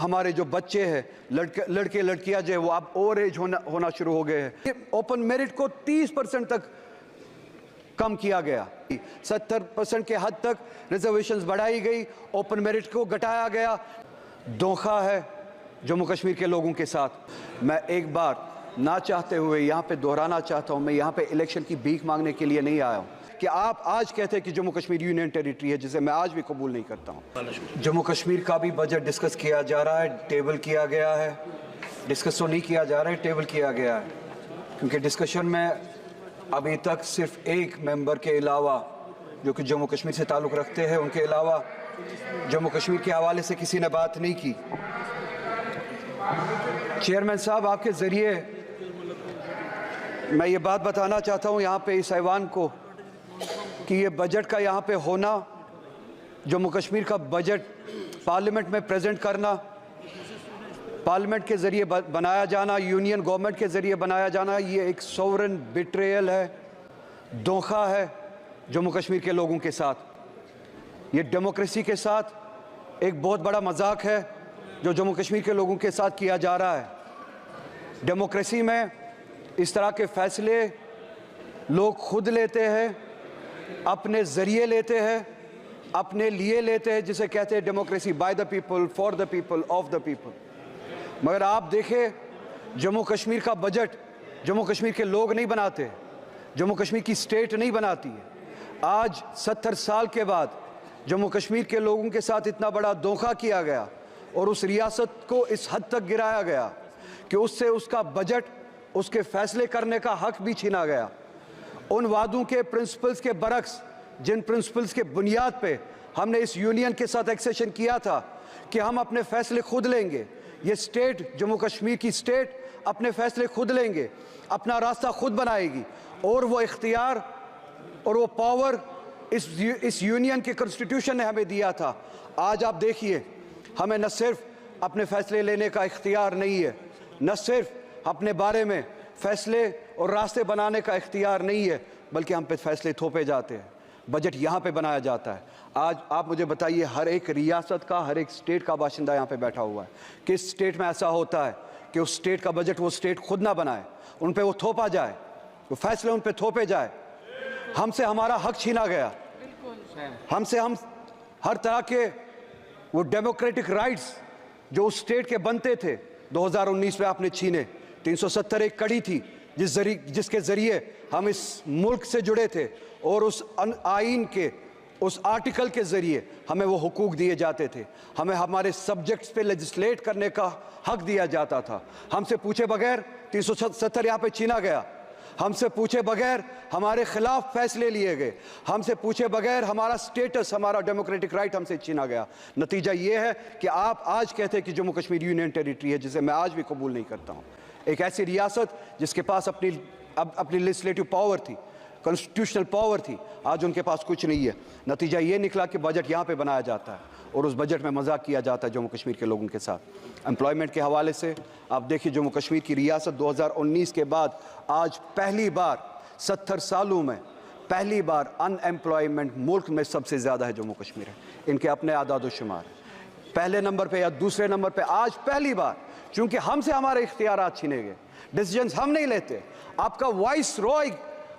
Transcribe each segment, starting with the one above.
ہمارے جو بچے ہیں لڑکے لڑکیاں جو ہے وہ اب اوور ایج ہونا شروع ہو گئے ہیں. اوپن میرٹ کو 30% تک کم کیا گیا. 70% کے حد تک ریزرویشنز بڑھائی گئی, اوپن میرٹ کو گھٹایا گیا. دھوکہ ہے جموں کشمیر کے لوگوں کے ساتھ. میں ایک بار نہ چاہتے ہوئے یہاں پہ دہرانا چاہتا ہوں, میں یہاں پہ الیکشن کی بھیک مانگنے کے لیے نہیں آیا ہوں کہ آپ آج کہتے ہیں کہ جموں کشمیر یونین ٹیریٹری ہے, جسے میں آج بھی قبول نہیں کرتا ہوں. جموں کشمیر کا بھی بجٹ ڈسکس کیا جا رہا ہے, ٹیبل کیا گیا ہے. ڈسکس تو نہیں کیا جا رہا ہے, ٹیبل کیا گیا ہے, کیونکہ ڈسکشن میں ابھی تک صرف ایک ممبر کے علاوہ جو کہ جموں کشمیر سے تعلق رکھتے ہیں, ان کے علاوہ جموں کشمیر کے حوالے سے کسی نے بات نہیں کی. چیئرمین صاحب, آپ کے ذریعے میں یہ بات بتانا چاہتا ہوں یہاں پہ اس ایوان کو کہ یہ بجٹ کا یہاں پہ ہونا, جموں کشمیر کا بجٹ پارلیمنٹ میں پریزنٹ کرنا, پارلیمنٹ کے ذریعے بنایا جانا, یونین گورنمنٹ کے ذریعے بنایا جانا, یہ ایک سوورن بیٹریل ہے, دھوکہ ہے جموں کشمیر کے لوگوں کے ساتھ. یہ ڈیموکریسی کے ساتھ ایک بہت بڑا مذاق ہے جو جموں کشمیر کے لوگوں کے ساتھ کیا جا رہا ہے. ڈیموکریسی میں اس طرح کے فیصلے لوگ خود لیتے ہیں, اپنے ذریعے لیتے ہیں, اپنے لیے لیتے ہیں, جسے کہتے ہیں democracy by the people, for the people, of the people. مگر آپ دیکھیں جموں کشمیر کا بجٹ جموں کشمیر کے لوگ نہیں بناتے, جموں کشمیر کی سٹیٹ نہیں بناتی ہے. آج 70 سال کے بعد جموں کشمیر کے لوگوں کے ساتھ اتنا بڑا دھوکہ کیا گیا اور اس ریاست کو اس حد تک گرایا گیا کہ اس سے اس کا بجٹ, اس کے فیصلے کرنے کا حق بھی چھینا گیا. ان وعدوں کے پرنسپلز کے برعکس, جن پرنسپلز کے بنیاد پہ ہم نے اس یونین کے ساتھ ایکسیشن کیا تھا کہ ہم اپنے فیصلے خود لیں گے, یہ سٹیٹ, جموں کشمیر کی سٹیٹ اپنے فیصلے خود لیں گے, اپنا راستہ خود بنائے گی, اور وہ اختیار اور وہ پاور اس یونین کے کنسٹیٹیوشن نے ہمیں دیا تھا. آج آپ دیکھیے, ہمیں نہ صرف اپنے فیصلے لینے کا اختیار نہیں ہے, نہ صرف اپنے بارے میں فیصلے اور راستے بنانے کا اختیار نہیں ہے, بلکہ ہم پہ فیصلے تھوپے جاتے ہیں. بجٹ یہاں پہ بنایا جاتا ہے. آج آپ مجھے بتائیے, ہر ایک ریاست کا, ہر ایک سٹیٹ کا باشندہ یہاں پہ بیٹھا ہوا ہے, کس سٹیٹ میں ایسا ہوتا ہے کہ اس سٹیٹ کا بجٹ وہ سٹیٹ خود نہ بنائے, ان پہ وہ تھوپا جائے, وہ فیصلے ان پہ تھوپے جائے. ہم سے ہمارا حق چھینا گیا, ہم ہر طرح کے وہ ڈیموکریٹک رائٹس جو اس سٹیٹ کے بنتے تھے 2019 میں آپ نے چھینے. 370 ایک کڑی تھی جس کے ذریعے ہم اس ملک سے جڑے تھے, اور اس آئین کے اس آرٹیکل کے ذریعے ہمیں وہ حقوق دیے جاتے تھے, ہمیں ہمارے سبجیکٹس پہ لیجسلیٹ کرنے کا حق دیا جاتا تھا. ہم سے پوچھے بغیر 370 یہاں پہ چھینا گیا, ہم سے پوچھے بغیر ہمارے خلاف فیصلے لیے گئے, ہم سے پوچھے بغیر ہمارا سٹیٹس, ہمارا ڈیموکریٹک رائٹ ہم سے چھینا گیا. نتیجہ یہ ہے کہ آپ آج کہتے ہیں کہ جموں کشمیر یونین ٹیریٹری ہے, جسے میں آج بھی قبول نہیں کرتا ہوں. ایک ایسی ریاست جس کے پاس اپنی لیجسلیٹو پاور تھی, کانسٹیٹیوشنل پاور تھی, آج ان کے پاس کچھ نہیں ہے. نتیجہ یہ نکلا کہ بجٹ یہاں پہ بنایا جاتا ہے اور اس بجٹ میں مذاق کیا جاتا ہے جموں کشمیر کے لوگوں کے ساتھ. امپلائمنٹ کے حوالے سے آپ دیکھیے, جموں کشمیر کی ریاست 2019 کے بعد آج پہلی بار 70 سالوں میں پہلی بار ان ایمپلائمنٹ ملک میں سب سے زیادہ ہے جموں کشمیر ہے. ان کے اپنے اعداد و شمار پہلے نمبر پہ یا دوسرے نمبر پہ آج پہلی بار, چونکہ ہم سے ہمارے اختیارات چھینے گئے, ڈیسیجنز ہم نہیں لیتے, آپ کا وائس رائے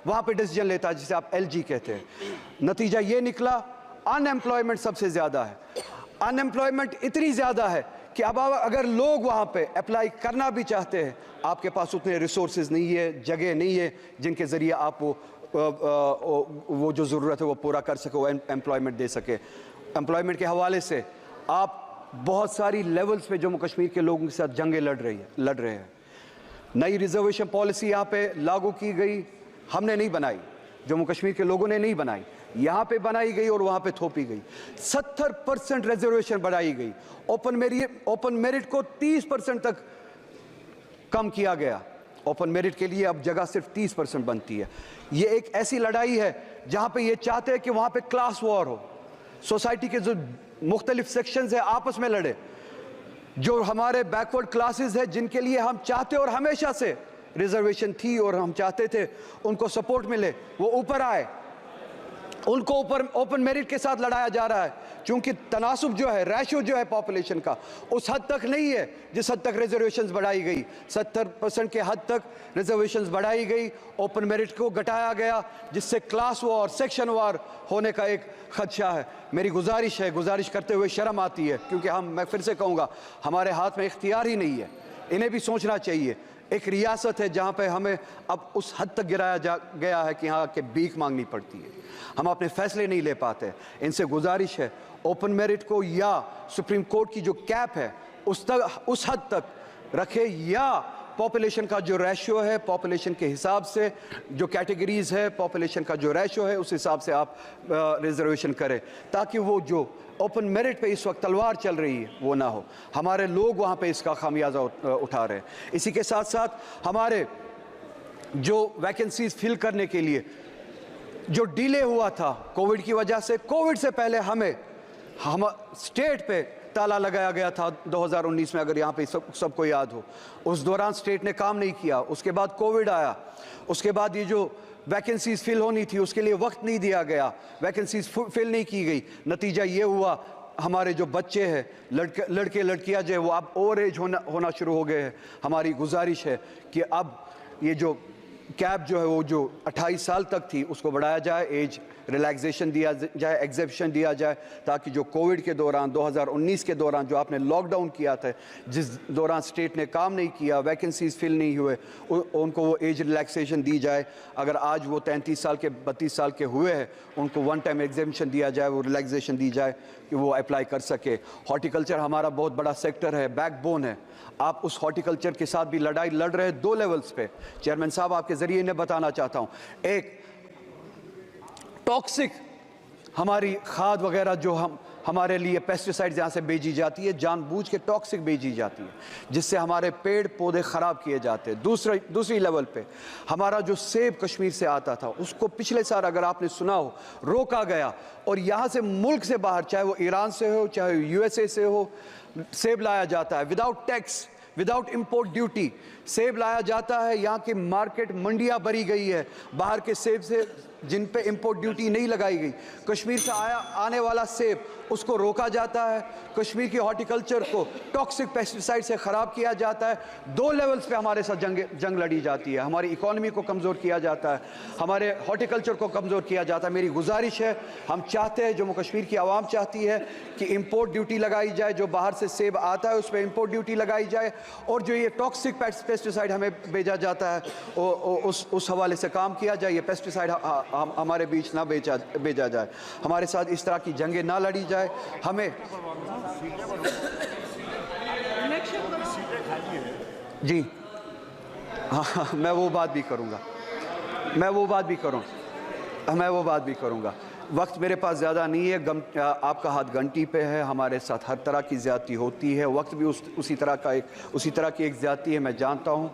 وہاں پہ ڈیسیجن لیتا ہے جسے آپ LG کہتے ہیں. نتیجہ یہ نکلا ان ایمپلائمنٹ سب سے زیادہ ہے. ان ایمپلائمنٹ اتنی زیادہ ہے کہ اب اگر لوگ وہاں پہ اپلائی کرنا بھی چاہتے ہیں, آپ کے پاس اتنے ریسورسز نہیں ہے, جگہ نہیں ہے جن کے ذریعے آپ وہ جو ضرورت ہے وہ پورا کر سکے, وہ امپلائمنٹ دے سکے. امپلائمنٹ کے حوالے سے آپ بہت ساری لیولز پہ جموں کشمیر کے لوگوں کے ساتھ جنگیں لڑ رہے ہیں. نئی ریزرویشن پالیسی یہاں پہ لاگو کی گئی, ہم نے نہیں بنائی, جموں کشمیر کے لوگوں نے نہیں بنائی, یہاں پہ بنائی گئی اور وہاں پہ تھوپی گئی. 70% ریزرویشن بڑھائی گئی, اوپن میرٹ کو 30% تک کم کیا گیا. اوپن میرٹ کے لیے اب جگہ صرف 30% بنتی ہے. یہ ایک ایسی لڑائی ہے جہاں پہ یہ چاہتے ہیں کہ وہاں پہ کلاس وار ہو, سوسائٹی کے جو مختلف سیکشنز ہیں آپس میں لڑے, جو ہمارے بیکورڈ کلاسز ہیں جن کے لیے ہم چاہتے اور ہمیشہ سے ریزرویشن تھی اور ہم چاہتے تھے ان کو سپورٹ ملے, وہ اوپر آئے. ان کو اوپن میرٹ کے ساتھ لڑایا جا رہا ہے، چونکہ تناسب جو ہے، ریشو جو ہے پاپولیشن کا اس حد تک نہیں ہے جس حد تک ریزرویشنز بڑھائی گئی، 70% کے حد تک ریزرویشنز بڑھائی گئی، اوپن میرٹ کو گھٹایا گیا، جس سے کلاس وار، سیکشن وار ہونے کا ایک خدشہ ہے۔ میری گزارش کرتے ہوئے شرم آتی ہے، کیونکہ میں پھر سے کہوں گا ہمارے ہاتھ میں اختیار ہی نہیں ہے، انہیں بھی سوچنا چاہیے۔ ایک ریاست ہے جہاں پہ ہمیں اب اس حد تک گرایا گیا ہے کہ یہاں کے بھیک مانگنی پڑتی ہے، ہم اپنے فیصلے نہیں لے پاتے۔ ان سے گزارش ہے اوپن میرٹ کو یا سپریم کورٹ کی جو کیپ ہے اس حد تک رکھے، یا پاپولیشن کا جو ریشو ہے، پاپولیشن کے حساب سے جو کیٹیگریز ہے، پاپولیشن کا جو ریشو ہے اس حساب سے آپ ریزرویشن کریں، تاکہ وہ جو اوپن میرٹ پہ اس وقت تلوار چل رہی ہے وہ نہ ہو۔ ہمارے لوگ وہاں پہ اس کا خمیازہ اٹھا رہے ہیں۔ اسی کے ساتھ ساتھ ہمارے جو ویکنسیز فل کرنے کے لیے جو ڈیلے ہوا تھا کووڈ کی وجہ سے، کووڈ سے پہلے ہم اسٹیٹ پہ تالا لگایا گیا تھا 2019 میں، اگر یہاں پہ سب کو یاد ہو، اس دوران اسٹیٹ نے کام نہیں کیا۔ اس کے بعد کووڈ آیا، اس کے بعد یہ جو ویکنسیز فل ہونی تھی اس کے لیے وقت نہیں دیا گیا، ویکنسیز فل نہیں کی گئی، نتیجہ یہ ہوا ہمارے جو بچے ہیں، لڑکے لڑکیاں جو ہے وہ اب اوور ایج ہونا شروع ہو گئے ہیں۔ ہماری گزارش ہے کہ اب یہ جو کیپ جو ہے وہ جو 28 سال تک تھی اس کو بڑھایا جائے، ایج ریلیکسیشن دیا جائے، ایگزیپشن دیا جائے، تاکہ جو کووڈ کے دوران 2019 کے دوران جو آپ نے لاک ڈاؤن کیا تھا، جس دوران اسٹیٹ نے کام نہیں کیا، ویکنسیز فل نہیں ہوئے، ان کو وہ ایج ریلیکسیشن دی جائے۔ اگر آج وہ 33 سال کے 32 سال کے ہوئے ہیں ان کو ون ٹائم ایگزیپشن دیا جائے، وہ ریلیکسیشن دی جائے کہ وہ اپلائی کر سکے۔ ہارٹیکلچر ہمارا بہت بڑا سیکٹر ہے، بیک بون ہے، آپ اس ہارٹیکلچر کے ساتھ بھی لڑائی لڑ رہے ہیں 2 لیولز پہ۔ چیئرمین صاحب آپ کے ذریعے انہیں بتانا چاہتا ہوں، ایک ٹاکسک ہماری کھاد وغیرہ جو ہمارے لیے پیسٹیسائڈز یہاں سے بھیجی جاتی ہے، جان بوجھ کے ٹاکسک بھیجی جاتی ہے، جس سے ہمارے پیڑ پودے خراب کیے جاتے ہیں۔ دوسری لیول پہ ہمارا جو سیب کشمیر سے آتا تھا اس کو پچھلے سال اگر آپ نے سنا ہو روکا گیا، اور یہاں سے ملک سے باہر، چاہے وہ ایران سے ہو چاہے USA سے ہو، سیب لایا جاتا ہے without tax, without import duty سیب لایا جاتا ہے۔ یہاں کی مارکیٹ منڈیاں بھری گئی ہے باہر کے سیب سے جن پہ امپورٹ ڈیوٹی نہیں لگائی گئی۔ کشمیر سے آنے والا سیب اس کو روکا جاتا ہے، کشمیر کی ہارٹیکلچر کو ٹاکسک پیسٹیسائڈ سے خراب کیا جاتا ہے۔ 2 لیولز پہ ہمارے ساتھ جنگ لڑی جاتی ہے، ہماری اکانومی کو کمزور کیا جاتا ہے، ہمارے ہارٹیکلچر کو کمزور کیا جاتا ہے۔ میری گزارش ہے، ہم چاہتے ہیں، جموں کشمیر کی عوام چاہتی ہے کہ امپورٹ ڈیوٹی لگائی جائے، جو باہر سے سیب آتا ہے اس پہ امپورٹ ڈیوٹی لگائی جائے، اور جو یہ ٹاکسک پیسٹیسائڈ ہمیں بھیجا جاتا ہے اس حوالے سے کام کیا جائے، یہ پیسٹیسائڈ ہمارے بیچ نہ بھیجا جائے، ہمارے ساتھ اس طرح کی جنگیں نہ لڑی جائے۔ ہمیں جی ہاں، میں وہ بات بھی کروں گا۔ وقت میرے پاس زیادہ نہیں ہے، آپ کا ہاتھ گھنٹی پہ ہے، ہمارے ساتھ ہر طرح کی زیادتی ہوتی ہے، وقت بھی اسی طرح کی ایک زیادتی ہے، میں جانتا ہوں۔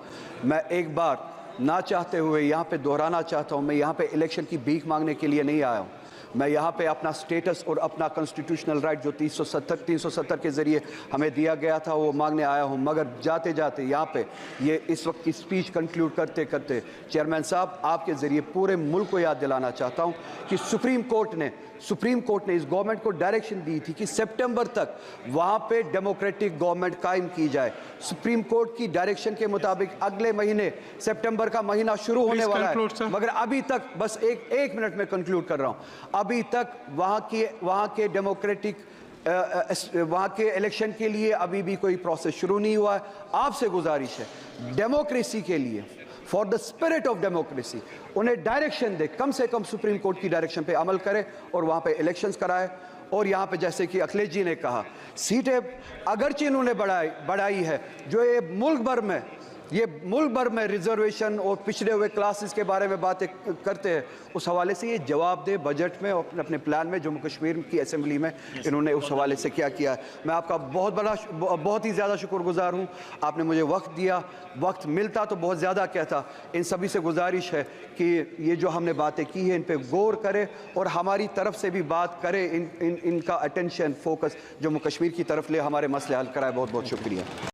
میں ایک بار نہ چاہتے ہوئے یہاں پہ دہرانا چاہتا ہوں، میں یہاں پہ الیکشن کی بھیک مانگنے کے لیے نہیں آیا ہوں، میں یہاں پہ اپنا سٹیٹس اور اپنا کنسٹیٹیوشنل رائٹ جو 370 کے ذریعے ہمیں دیا گیا تھا وہ مانگنے آیا ہوں۔ مگر جاتے یہاں پہ یہ اس وقت کی سپیچ کنکلیوڈ کرتے چیئرمین صاحب آپ کے ذریعے پورے ملک کو یاد دلانا چاہتا ہوں کہ سپریم کورٹ نے اس گورنمنٹ کو ڈائریکشن دی تھی کہ سپٹمبر تک وہاں پہ ڈیموکریٹک گورنمنٹ قائم کی جائے۔ سپریم کورٹ کی ڈائریکشن کے مطابق اگلے مہینے سپٹمبر کا مہینہ شروع ہونے والا ہے، مگر ابھی تک بس ایک منٹ میں کنکلیوڈ کر رہا ہوں، ابھی تک وہاں کے ڈیموکریٹک وہاں کے الیکشن کے لیے ابھی بھی کوئی پروسیس شروع نہیں ہوا ہے۔ آپ سے گزارش ہے ڈیموکریسی کے لیے، for the spirit of democracy, انہیں ڈائریکشن دے، کم سے کم سپریم کورٹ کی ڈائریکشن پہ عمل کرے اور وہاں پہ الیکشنز کرائے۔ اور یہاں پہ جیسے کہ اکھلیش جی نے کہا، سیٹیں اگرچہ انہوں نے بڑھائی ہے، جو یہ ملک بھر میں ریزرویشن اور پچھڑے ہوئے کلاسز کے بارے میں باتیں کرتے ہیں، اس حوالے سے یہ جواب دے بجٹ میں اور اپنے پلان میں جموں کشمیر کی اسمبلی میں انہوں نے اس حوالے سے کیا ہے۔ میں آپ کا بہت ہی زیادہ شکر گزار ہوں، آپ نے مجھے وقت دیا، وقت ملتا تو بہت زیادہ کہتا۔ ان سبھی سے گزارش ہے کہ یہ جو ہم نے باتیں کی ہیں ان پہ غور کرے اور ہماری طرف سے بھی بات کرے، ان کا اٹینشن فوکس جموں کشمیر کی طرف لے، ہمارے مسئلے حل کرائے۔ بہت بہت شکریہ۔